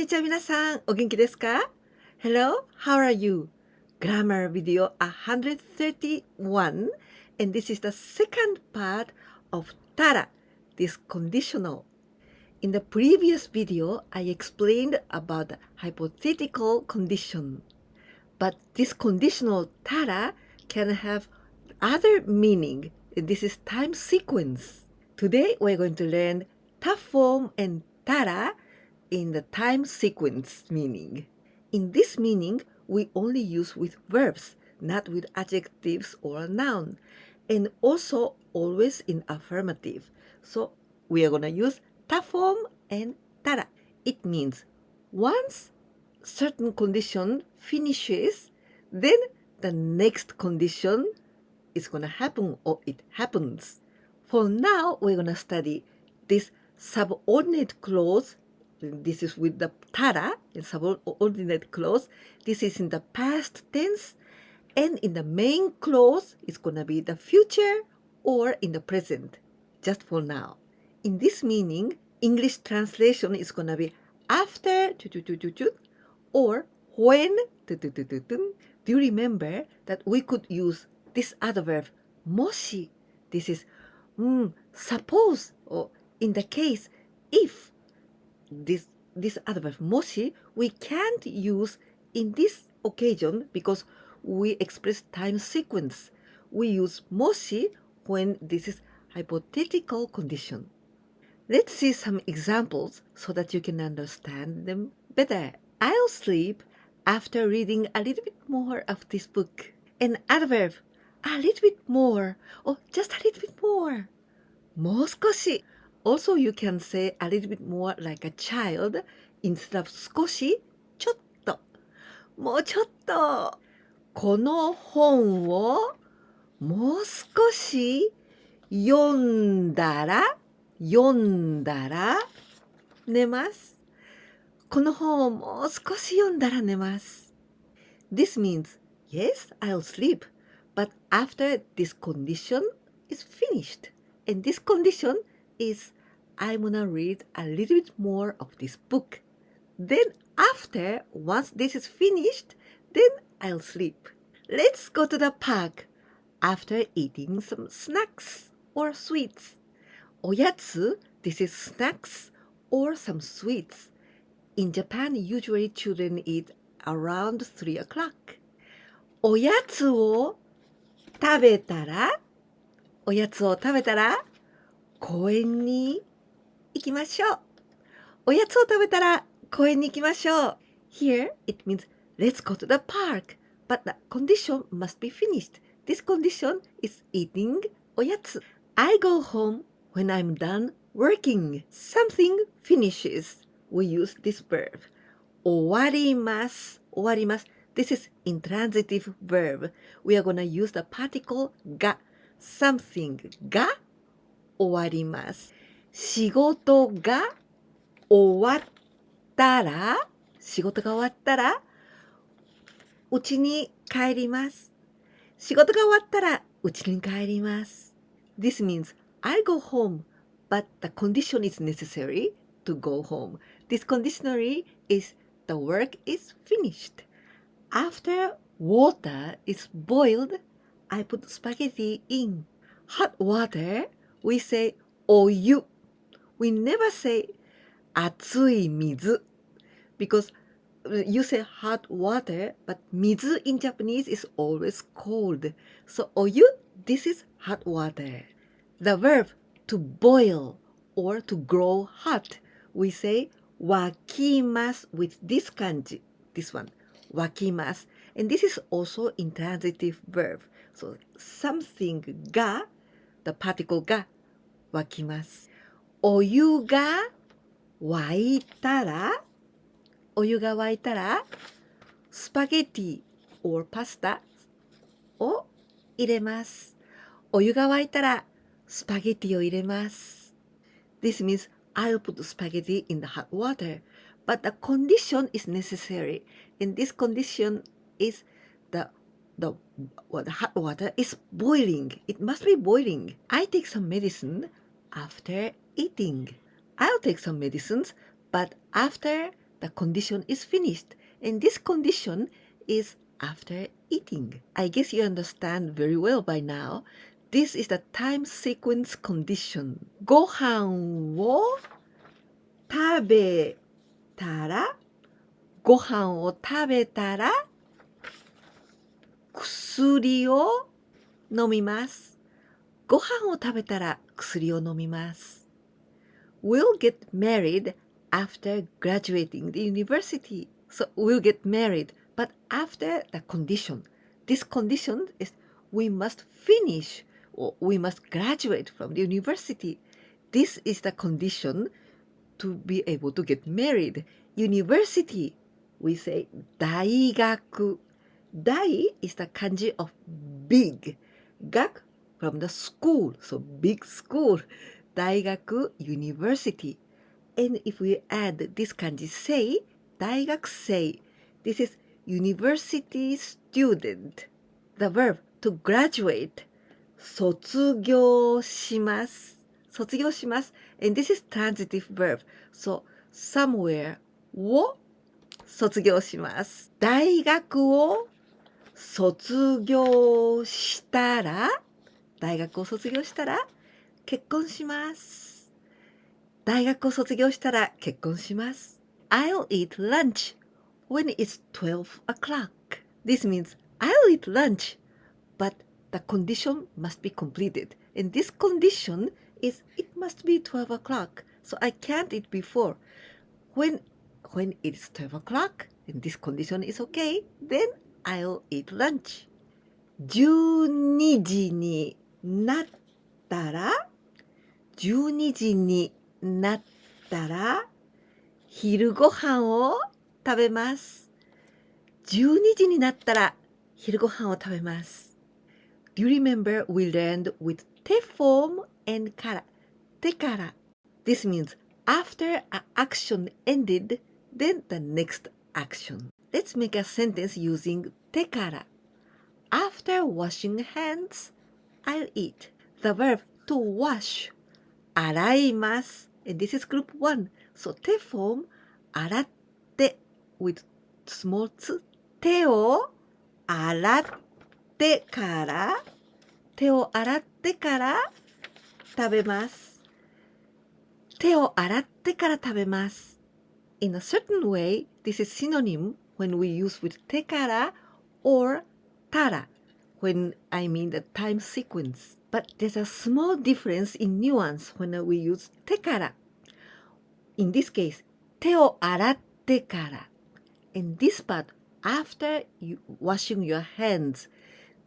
ちは皆さん、お元気ですか? Hello, how are you? Grammar video 131, and this is the second part of Tara, this conditional. In the previous video, I explained about the hypothetical condition, but this conditional Tara can have other meaning. This is time sequence. Today, we're going to learn ta form and Tara in the time sequence meaning. In this meaning, we only use with verbs, not with adjectives or noun, and also always in affirmative. So we are going to use ta form and tara. It means once certain condition finishes, then the next condition is going to happen or it happens. For now, we're going to study this subordinate clause. This is with the tara and subordinate clause. This is in the past tense, and in the main clause, it's going to be the future or in the present, just for now. In this meaning, English translation is going to be after or when. Do you remember that we could use this other verb, moshi? This is suppose, or in the case, if. This other verb, moshi, we can't use in this occasion because we express time sequence. We use moshi when this is hypothetical condition. Let's see some examples so that you can understand them better. I'll sleep after reading a little bit more of this book. An adverb, a little bit more, or just a little bit more. もう少し. Also, you can say a little bit more like a child instead of 少し, ちょっと. もうちょっと. この本をもう少し読んだら寝ます。この本をもう少し読んだら寝ます。This means, yes, I'll sleep, but after this condition is finished. And this condition is I'm gonna read a little bit more of this book. Then after, once this is finished, then I'll sleep. Let's go to the park after eating some snacks or sweets. おやつ, this is snacks or some sweets. In Japan, usually children eat around 3 o'clock. おやつを食べたら公園に行きましょう。おやつを食べたら公園に行きましょう。Here, it means let's go to the park, but the condition must be finished. This condition is eating おやつ。I go home when I'm done working. Something finishes. We use this verb. 終わります。This is intransitive verb. We are going to use the particle が。Something が終わります。仕事が終わったらうちに帰ります。仕事が終わったらうちに帰ります。This means I go home, but the condition is necessary to go home. This conditionally is the work is finished. After water is boiled, I put spaghetti in. Hot water, we say お湯. We never say 熱い水 because you say hot water, but 水 in Japanese is always cold. So お湯, this is hot water. The verb to boil or to grow hot, we say 沸きます with this kanji, this one, 沸きます. And this is also intransitive verb. So something が the particle が沸きます。お湯が沸いたらスパゲティ or パスタを入れます。お湯が沸いたらスパゲティを入れます。This means I'll put spaghetti in the hot water, but the condition is necessary. And this condition is the hot water is boiling. It must be boiling. I take some medicine after eating. I'll take some medicines, but after the condition is finished. And this condition is after eating. I guess you understand very well by now. This is the time sequence condition. ご飯を食べたら、ご飯を食べたら、薬を飲みます。ご飯を食べたら薬を飲みます。We'll get married after graduating the university. So we'll get married, but after the condition. This condition is we must finish or we must graduate from the university. This is the condition to be able to get married. University, we say 大学. Dai is the kanji of big. Gak from the school, so big school. 大学 university. And if we add this kanji sei, 大学生, this is university student. The verb to graduate, 卒業します。卒業します。And this is transitive verb. So somewhere を卒業します。大学を卒業したら、大学を卒業したら結婚します。大学を卒業したら結婚します。I'll eat lunch when it's 12 o'clock. This means I'll eat lunch, but the condition must be completed. And this condition is it must be 12 o'clock. So I can't eat before. When it's 12 o'clock and this condition is okay, then I'll eat lunch. 12時になったら、12時になったら、昼ご飯を食べます。12時になったら、昼ご飯を食べます。Do you remember we learned with 手 form and から。手から。This means after an action ended, then the next action. Let's make a sentence using 手から。After washing hands, I'll eat. The verb to wash. 洗います。And this is group 1. So 手 form 洗って with small つ。手を洗ってから、手を洗ってから食べます。手を洗ってから食べます。In a certain way, this is synonym when we use with 手から or たら when I mean the time sequence. But there's a small difference in nuance when we use 手から. In this case, 手を洗ってから. And this part, after washing your hands,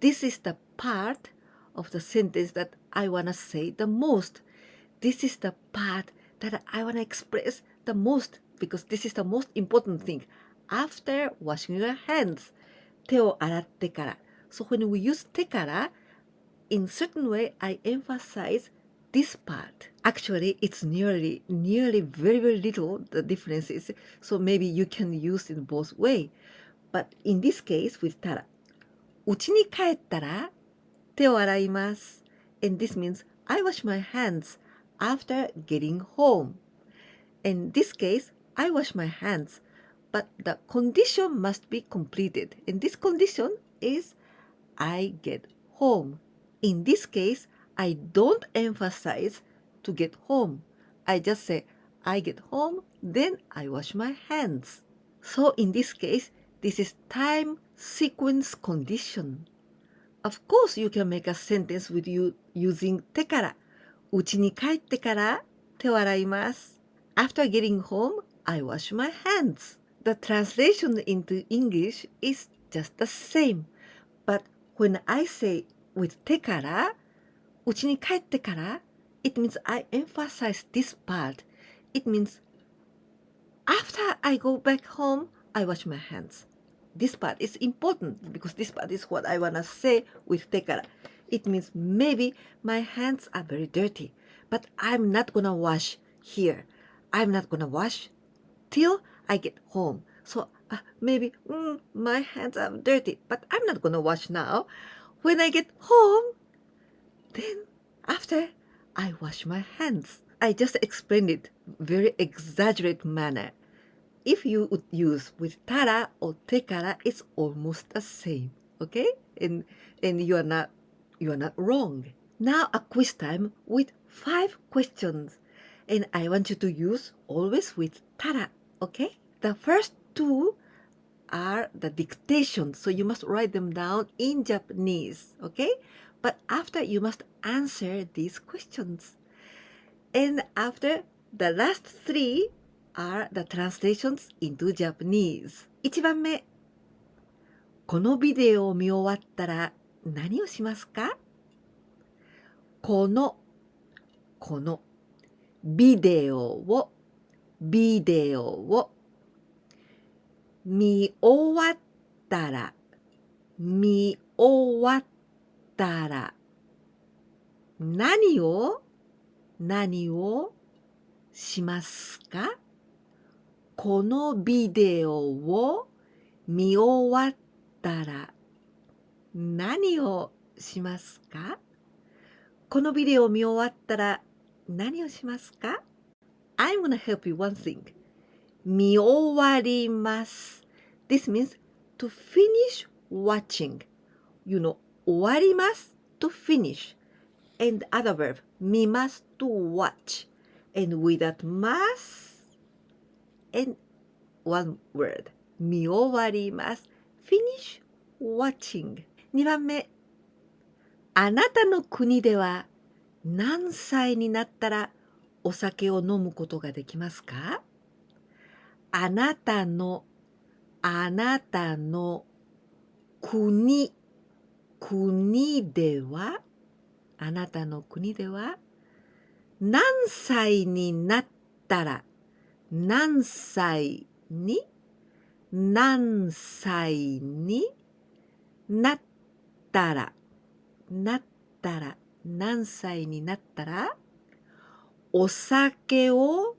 this is the part of the sentence that I want to say the most. This is the part that I want to express the most because this is the most important thing. After washing your hands, 手を洗ってから. So when we use 手から, in certain way, I emphasize this part. Actually, it's nearly very, very little, the differences. So maybe you can use it both way. But in this case, with たら, 家に帰ったら手を洗います. And this means I wash my hands after getting home. In this case, I wash my hands, but the condition must be completed. And this condition is I get home. In this case, I don't emphasize to get home. I just say I get home, then I wash my hands. So in this case, this is time sequence condition. Of course, you can make a sentence with you using 手から。家に帰ってから手を洗います。After getting home, I wash my hands. The translation into English is just the same. But when I say with 手から、家に帰ってから、it means I emphasize this part. It means after I go back home, I wash my hands. This part is important because this part is what I want to say with 手から. It means maybe my hands are very dirty, but I'm not going to wash here. I'm not going to wash till I get home. So maybe my hands are dirty, but I'm not going to wash now. When I get home, then after I wash my hands. I just explained it very exaggerated manner. if you would use with tara or tekara, it's almost the same. Okay? And you are not wrong. Now a quiz time with 5 questions. And I want you to use always with tara. Okay? The first 2 are the dictation, so you must write them down in Japanese. Okay? But after you must answer these questions. And after the last 3 are the translations into Japanese. 1番目。このビデオを見終わったら何をしますか？このビデオを見終わったら何をしますか？このビデオを見終わったら何をしますか？このビデオを見終わったら何をしますか？ I'm gonna help you one thing. 見終わります。This means to finish watching. You know, 終わります to finish. And other verb, 見ます to watch. And with that ます and one word, 見終わります。finish watching. 2番目。あなたの国では何歳になったらお酒を飲むことができますか？あなたの国では何歳になったら何歳になったらお酒を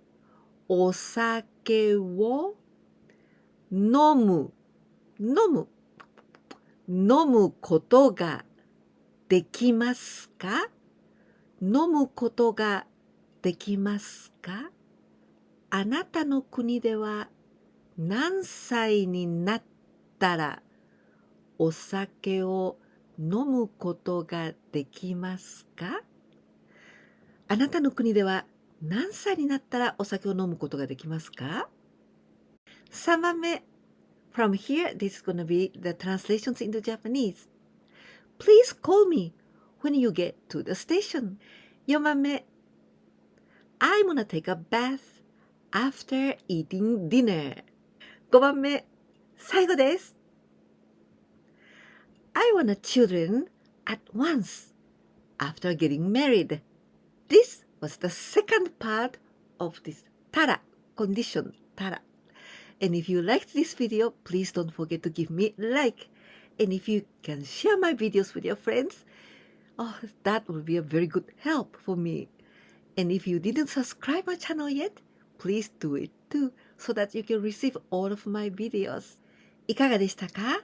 飲むことができますか？あなたの国では何歳になったらお酒を飲むことができますか？あなたの国では何歳になったらお酒を飲むことができますか？ 3番目。From here, this is going to be the translations into Japanese. Please call me when you get to the station. 4番目。I'm gonna take a bath after eating dinner. 5番目。最後です。I want children at once after getting married. This was the second part of this tara, condition tara. And if you liked this video, please don't forget to give me a like. And if you can share my videos with your friends, that will be a very good help for me. And if you didn't subscribe my channel yet, please do it too, so that you can receive all of my videos. いかがでしたか？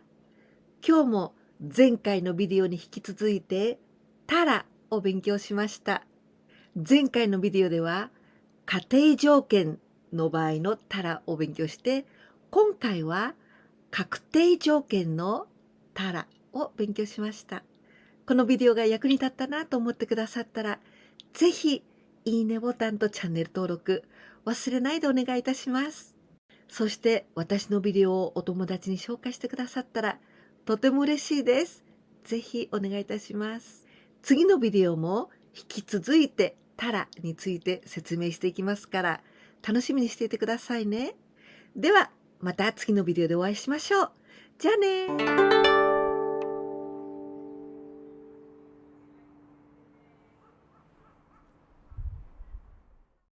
今日も前回のビデオに引き続いてタラを勉強しました。前回のビデオでは仮定条件の場合のタラを勉強して、今回は確定条件のタラを勉強しました。このビデオが役に立ったなと思ってくださったら、ぜひいいねボタンとチャンネル登録忘れないでお願いいたします。そして私のビデオをお友達に紹介してくださったらとても嬉しいです。ぜひお願いいたします。次のビデオも引き続いてタラについて説明していきますから、楽しみにしていてくださいね。ではまた次のビデオでお会いしましょう。じゃあねー。